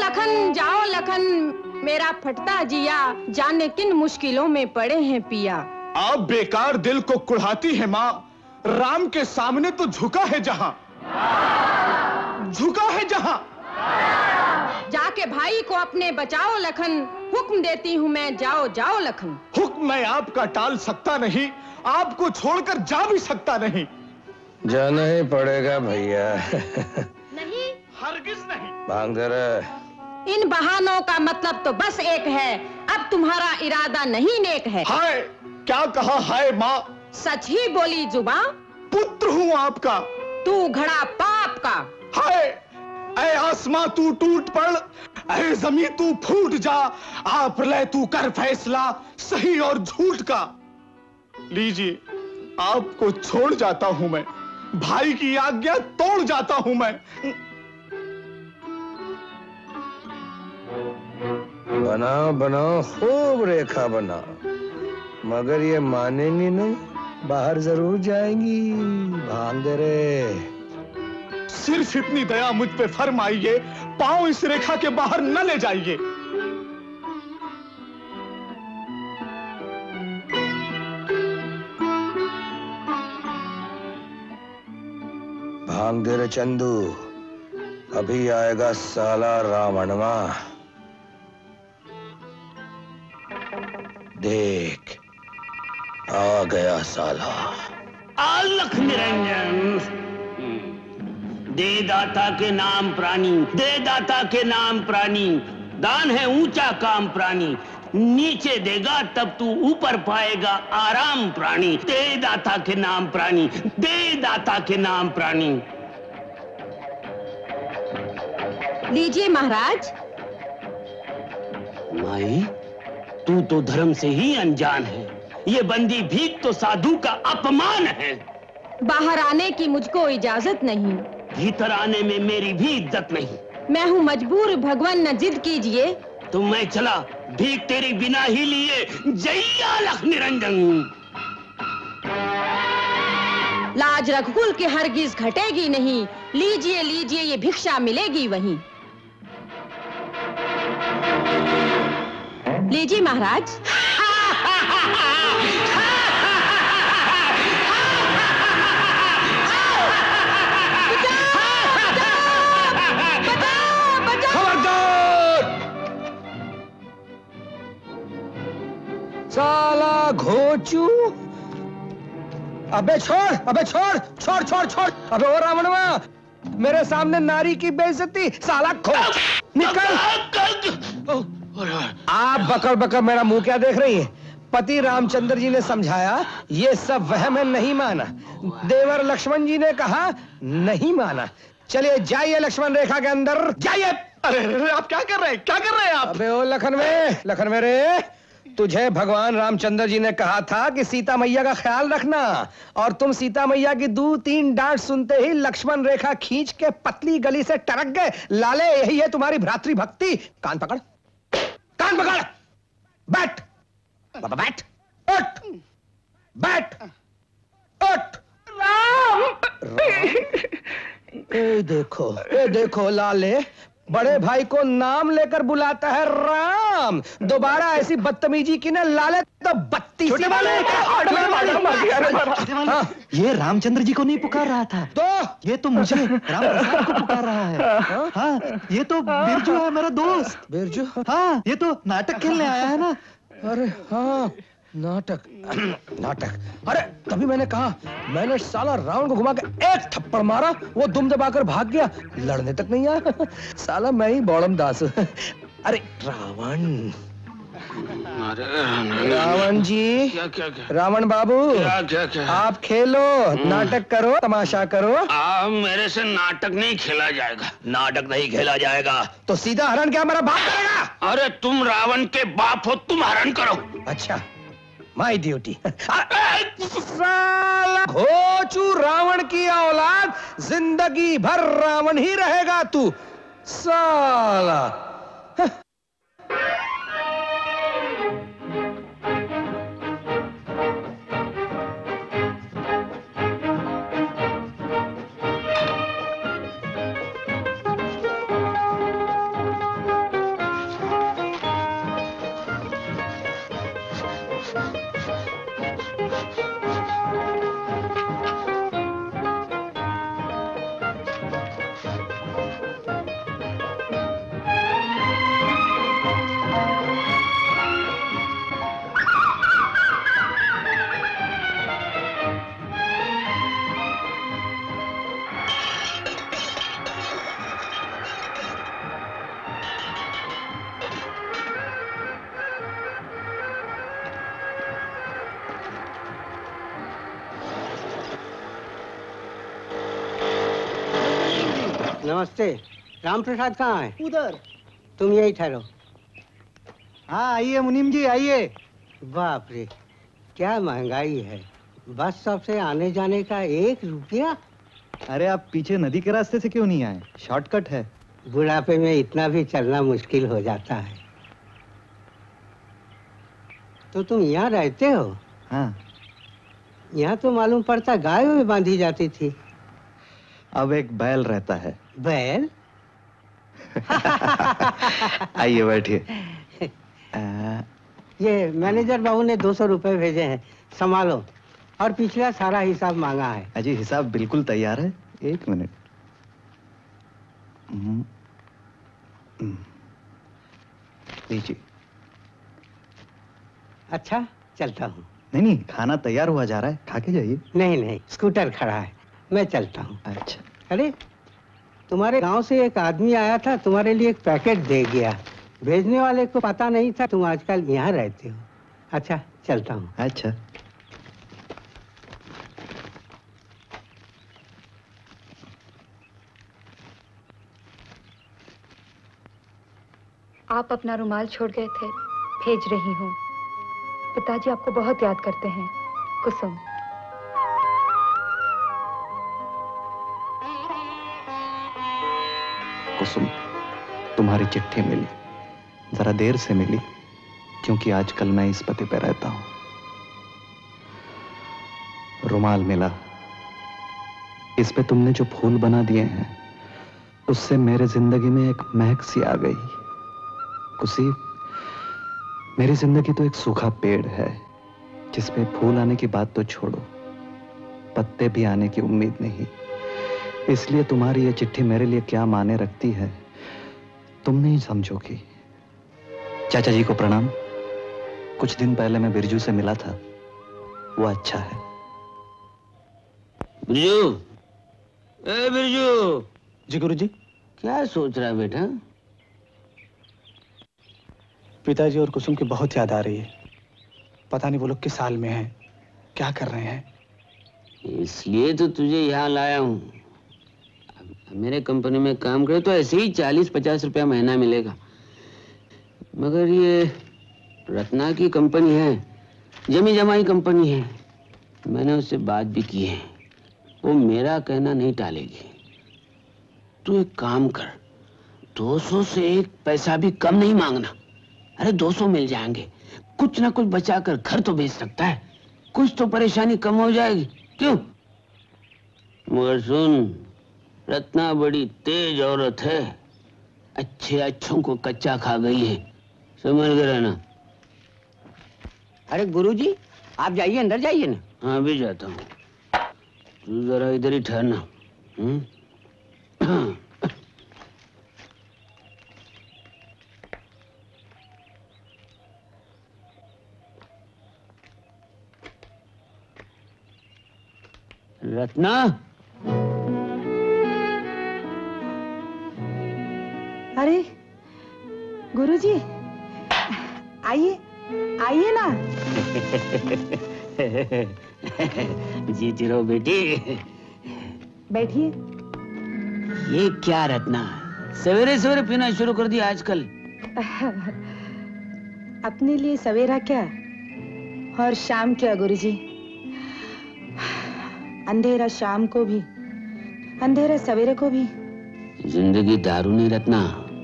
लखन जाओ लखन, मेरा फटता जिया, जाने किन मुश्किलों में पड़े हैं पिया। आप बेकार दिल को कुढ़ाती है माँ, राम के सामने तो झुका है जहां, झुका है जहां। जाके भाई को अपने बचाओ लखन, हुक्म देती हूँ मैं, जाओ जाओ लखन। हुक्म मैं आपका टाल सकता नहीं, आपको छोड़कर जा भी सकता नहीं। जाना ही पड़ेगा भैया। नहीं, हरगिज नहीं। भांग दे रहे। इन बहानों का मतलब तो बस एक है, अब तुम्हारा इरादा नहीं नेक है। हाय, क्या कहा हाय माँ? सच ही बोली जुबां, पुत्र हूँ आपका। तू घड़ा पाप का। हाय, ऐ आसमां तू टूट पड़, ऐ जमीन तू फूट जा, आप ले तू कर फैसला सही और झूठ का। लीजिए, आपको छोड़ जाता हूं मैं, भाई की आज्ञा तोड़ जाता हूं मैं। बनाओ बनाओ, खूब रेखा बनाओ, मगर ये मानेंगी नहीं, बाहर जरूर जाएंगी। भांग दे रे। सिर्फ इतनी दया मुझ पे फरमाइए, पांव इस रेखा के बाहर न ले जाइए। भांग दे रे चंदू, अभी आएगा साला रावणवा। देख, आ गया साला। अलख निरंजन, दे दाता के नाम प्राणी, दे दाता के नाम प्राणी, दान है ऊंचा काम प्राणी, नीचे देगा तब तू ऊपर पाएगा आराम प्राणी। दे दाता के नाम प्राणी, दे दाता के नाम प्राणी। लीजिए महाराज। माई, तू तो धर्म से ही अनजान है, ये बंदी भीख तो साधु का अपमान है। बाहर आने की मुझको इजाजत नहीं, भीतर आने में मेरी भी इज्जत नहीं। मैं हूँ मजबूर, भगवान न जिद कीजिए। तो मैं चला, भीख तेरी बिना ही लिए। जय लख निरंजन। लाज रघुकुल की हरगिज घटेगी नहीं, लीजिए लीजिए ये भिक्षा मिलेगी वहीं। लीजिए महाराज। साला घोचू, अबे छोड़, अबे छोड़ छोड़ छोड़ छोड़। अबे ओ रावणवा, मेरे सामने नारी की बेइज्जती, साला खोच, निकल। आप बकर बकर मेरा मुंह क्या देख रही हैं? पति रामचंद्र जी ने समझाया, ये सब वहम है, नहीं माना। देवर लक्ष्मण जी ने कहा, नहीं माना। चलिए जाइए लक्ष्मण रेखा के अंदर जाइए। अरे आप क्या कर रहे हैं, क्या कर रहे हैं आप? अबे ओ लखन में रे, तुझे भगवान रामचंद्र जी ने कहा था कि सीता मैया का ख्याल रखना, और तुम सीता मैया की 2-3 डांट सुनते ही लक्ष्मण रेखा खींच के पतली गली से टरक गए। लाले, यही है तुम्हारी भ्रातृ भक्ति। कान पकड़, कान पकड़, बैठ बाबा, बैठ, उठ, बैठ, उठ। राम, ए देखो लाले, बड़े भाई को नाम लेकर बुलाता है राम। दोबारा ऐसी बदतमीजी की ना लाले तो 32 ये रामचंद्र जी को नहीं पुकार रहा था, तो ये तो मुझे राम प्रसाद को पुकार रहा है। हाँ, ये तो बिरजू है मेरा दोस्त। बिरजू? हाँ, ये तो नाटक खेलने आया है ना। अरे हाँ, नाटक नाटक। अरे तभी मैंने कहा, मैंने साला रावण को घुमा के एक थप्पड़ मारा, वो दुम दबाकर भाग गया, लड़ने तक नहीं आया। साला मैं ही बौड़म दास। अरे रावण, रावण जी, क्या रावण बाबू, क्या आप खेलो, नाटक करो, तमाशा करो। मेरे से नाटक नहीं खेला जाएगा। नाटक नहीं खेला जाएगा तो सीधा हरण क्या मेरा बाप करेगा? अरे तुम रावण के बाप हो, तुम हरण करो। अच्छा, माई ड्यूटी। साला घोचू रावण की औलाद, जिंदगी भर रावण ही रहेगा तू साला। नमस्ते। राम प्रसाद कहाँ है? उधर। तुम यही ठहरो। हाँ आइए मुनीम जी आइए। बाप रे, क्या महंगाई है। बस स्टॉप से आने जाने का 1 रुपया। अरे आप पीछे नदी के रास्ते से क्यों नहीं आए? शॉर्टकट है। बुढ़ापे में इतना भी चलना मुश्किल हो जाता है। तो तुम यहाँ रहते हो? हाँ। यहाँ तो मालूम पड़ता गाय में बांधी जाती थी। अब एक बैल रहता है। बैल? आइए बैठिए। ये मैनेजर बाबू ने 200 रुपए भेजे हैं, संभालो। और पिछला सारा हिसाब मांगा है। अजी हिसाब बिल्कुल तैयार है, 1 मिनट। लीजिए। अच्छा, चलता हूँ। नहीं खाना तैयार हुआ जा रहा है, खा के जाइए। नहीं, स्कूटर खड़ा है, मैं चलता हूँ। अच्छा। अरे, तुम्हारे गांव से एक आदमी आया था, तुम्हारे लिए एक पैकेट दे गया। भेजने वाले को पता नहीं था तुम आजकल यहाँ रहते हो। अच्छा, चलता हूँ। अच्छा। आप अपना रुमाल छोड़ गए थे, भेज रही हूँ। पिताजी आपको बहुत याद करते हैं। कुसुम। कुसुम, तुम्हारी चिट्ठी मिली, जरा देर से मिली, क्योंकि आजकल मैं इस पते पे रहता हूं। रुमाल मिला, इस पे तुमने जो फूल बना दिए हैं, उससे मेरे जिंदगी में एक महक सी आ गई। कुसी, मेरी जिंदगी तो एक सूखा पेड़ है, जिसपे फूल आने की बात तो छोड़ो, पत्ते भी आने की उम्मीद नहीं। इसलिए तुम्हारी ये चिट्ठी मेरे लिए क्या माने रखती है, तुम नहीं समझोगी। चाचा जी को प्रणाम। कुछ दिन पहले मैं बिरजू से मिला था, वो अच्छा है। बिरजू, ए बिरजू। जी गुरुजी। क्या सोच रहा है बेटा? पिताजी और कुसुम की बहुत याद आ रही है। पता नहीं वो लोग किस हाल में हैं, क्या कर रहे हैं। इसलिए तो तुझे यहाँ लाया हूँ। मेरे कंपनी में काम करे तो ऐसे ही 40-50 रुपया महीना मिलेगा, मगर ये रत्ना की कंपनी है, जमी जमाई कंपनी है। मैंने उससे बात भी की है, वो मेरा कहना नहीं टालेगी। तू एक काम कर, 200 से 1 पैसा भी कम नहीं मांगना। अरे 200 मिल जाएंगे, कुछ ना कुछ बचा कर घर तो भेज सकता है, कुछ तो परेशानी कम हो जाएगी। क्यों? मगर सुन, रत्ना बड़ी तेज औरत है, अच्छों को कच्चा खा गई है, समझ गए रहना। अरे गुरुजी, आप जाइए, अंदर जाइए ना। हाँ भी जाता हूँ, तू जरा इधर ही ठहरना। रत्ना। अरे गुरुजी, आइए आइए ना। जीती रहो बेटी। बैठिए। ये क्या रत्ना, सवेरे सवेरे पीना शुरू कर दिया आजकल? अपने लिए सवेरा क्या और शाम क्या गुरुजी। अंधेरा शाम को भी, अंधेरा सवेरे को भी। जिंदगी दारू नहीं रत्ना,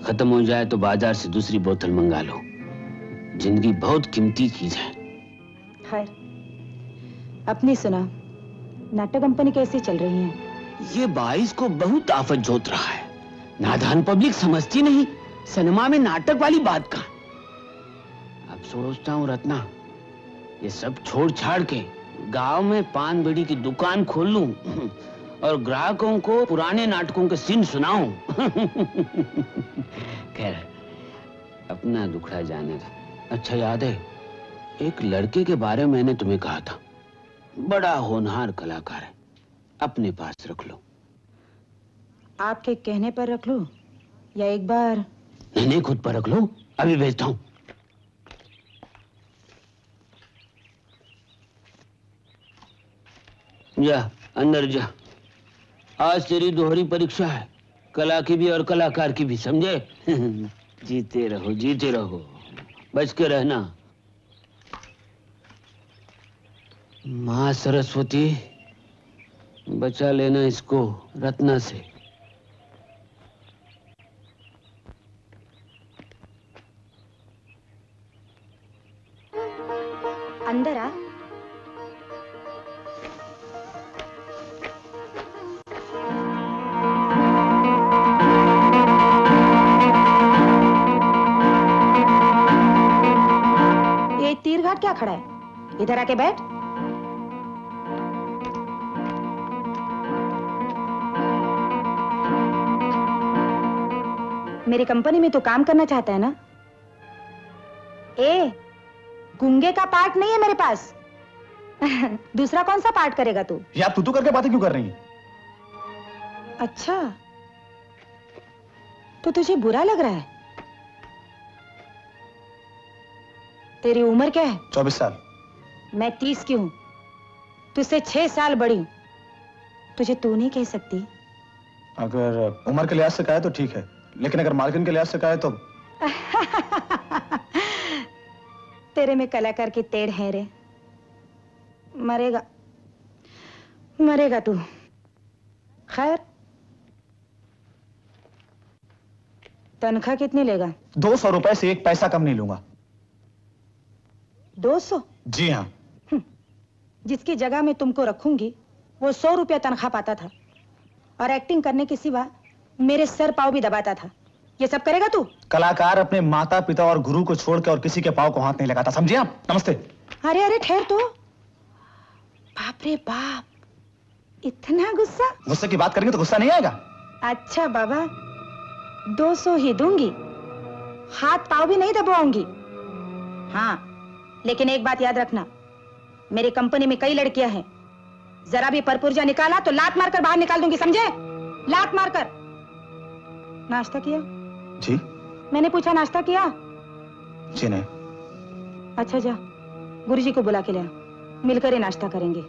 खत्म हो जाए तो बाजार से दूसरी बोतल मंगा लो। जिंदगी बहुत कीमती चीज है। खैर, अपनी सुना, नाटक कंपनी कैसी चल रही है? ये 22 को बहुत आफत जोत रहा है। नादान पब्लिक समझती नहीं, सिनेमा में नाटक वाली बात का। अब सोचता हूँ रत्ना, ये सब छोड़ छाड़ के गांव में पान बीड़ी की दुकान खोल लूं और ग्राहकों को पुराने नाटकों के सीन सुनाऊं। खैर, अपना दुखड़ा जाने दो। अच्छा याद है, एक लड़के के बारे में मैंने तुम्हें कहा था, बड़ा होनहार कलाकार है, अपने पास रख लो। आपके कहने पर रख लो या एक बार? नहीं, खुद पर रख लो, अभी भेजता हूं। जा अंदर जा, आज तेरी दोहरी परीक्षा है, कला की भी और कलाकार की भी, समझे? जीते रहो, बच के रहना। माँ सरस्वती, बचा लेना इसको रत्ना से। अंदर आ। ये तीर घाट क्या खड़ा है? इधर आके बैठ। मेरी कंपनी में तो काम करना चाहता है ना? गूंगे का पार्ट नहीं है मेरे पास। दूसरा कौन सा पार्ट करेगा तू? ये आप तू करके बातें क्यों कर रही हैं? अच्छा, तो तुझे बुरा लग रहा है? तेरी उम्र क्या है? 24 साल। मैं 30 की हूं। तुझसे 6 साल बड़ी हूं। तुझे तू नहीं कह सकती। अगर उम्र के लिहाज से कहे तो ठीक है, लेकिन अगर मार्जिन के लिहाज से कहे तो तेरे में कलाकार की टेढ़ है रे। मरेगा तू। खैर, तनख्वाह कितनी लेगा? 200 रुपए से 1 पैसा कम नहीं लूंगा। 200? जी हाँ। जिसकी जगह मैं तुमको रखूंगी वो 100 रुपया तनख्वाह पाता था और एक्टिंग करने के सिवा मेरे सर पाव भी दबाता था। ये सब करेगा तू? कलाकार अपने माता पिता और गुरु को छोड़ के और किसी के पाव को हाथ नहीं लगाता, समझिए आप? नमस्ते। अरे ठहर तो। बाप रे बाप, इतना गुस्सा? गुस्से की बात करेंगे तो गुस्सा नहीं आएगा? अच्छा बाबा, 200 ही दूंगी, हाथ पाव भी नहीं दबाऊंगी। हाँ, लेकिन एक बात याद रखना, मेरी कंपनी में कई लड़कियां हैं। जरा भी परपुर्जा निकाला तो लात मारकर बाहर निकाल दूंगी, समझे? लात मारकर। नाश्ता किया? जी। मैंने पूछा नाश्ता किया? जी नहीं। अच्छा जा, गुरुजी को बुला के ले आ, मिलकर ही नाश्ता करेंगे।